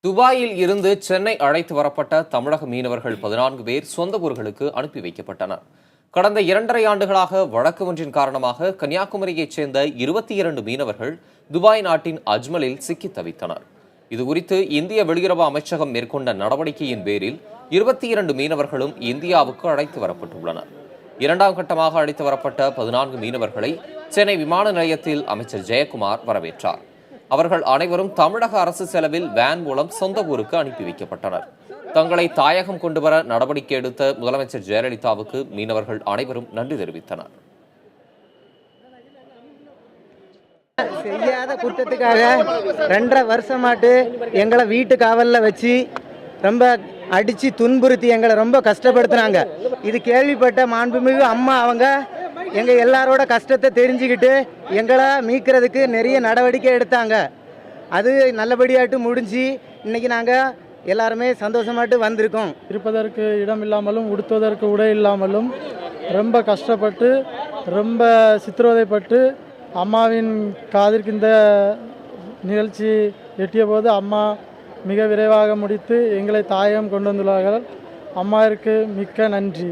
துபாயில் இருந்து சென்னை அழைத்து வரப்பட்ட தமிழக மீனவர்கள் 14 பேர் சொந்த ஊர்களுக்கு அனுப்பி வைக்கப்பட்டனர். கடந்த 2.5 ஆண்டுகளாக வழக்கு ஒன்றின் காரணமாக கன்னியாகுமரியைச் சேர்ந்த 22 மீனவர்கள் துபாய் நாட்டின் அஜ்மலில் சிக்கி தவித்தனர். இதுகுறித்து இந்திய வெளியுறவு அமைச்சகம் மேற்கொண்ட நடவடிக்கையின் பேரில் 22 மீனவர்களும் இந்தியாவுக்கு அழைத்து வரப்பட்டுள்ளனர். 2ஆம் கட்டமாக அழைத்து வரப்பட்ட 14 மீனவர்களை சென்னை விமான நிலையத்தில் அமைச்சர் ஜெயக்குமார் வரவேற்றார். அவர்கள் அனைவரும் தமிழக அரசு செலவில் வேன் மூலம் சொந்த ஊருக்கு அனுப்பி வைக்கப்பட்டனர். தங்களை தாயகம் கொண்டுவர நடவடிக்கை எடுத்த முதலமைச்சர் ஜெயலலிதாவுக்கு மீனவர்கள் அனைவரும் நன்றி தெரிவித்தனர். செய்யாத குற்றத்துக்காக 2.5 வருஷமாட்டு எங்களை வீட்டு காவலில் வச்சு ரொம்ப அடித்து துன்புறுத்தி எங்களை ரொம்ப கஷ்டப்படுத்தினாங்க. இது கேள்விப்பட்ட மாண்புமிகு அம்மா அவங்க எங்கள் எல்லாரோட கஷ்டத்தை தெரிஞ்சுக்கிட்டு எங்களை மீட்கிறதுக்கு நிறைய நடவடிக்கை எடுத்தாங்க. அது நல்லபடியாட்டு முடிஞ்சு இன்னைக்கு நாங்கள் எல்லாருமே சந்தோஷமாட்டு வந்திருக்கோம். இருப்பதற்கு இடம் இல்லாமலும் உடுத்துவதற்கு உடை இல்லாமலும் ரொம்ப கஷ்டப்பட்டு ரொம்ப சித்திரவதைப்பட்டு அம்மாவின் காதிற்கு இந்த நிகழ்ச்சி எட்டிய போது அம்மா மிக விரைவாக முடித்து எங்களை தாயகம் கொண்டு வந்துள்ளார்கள். அம்மாவிற்கு மிக்க நன்றி.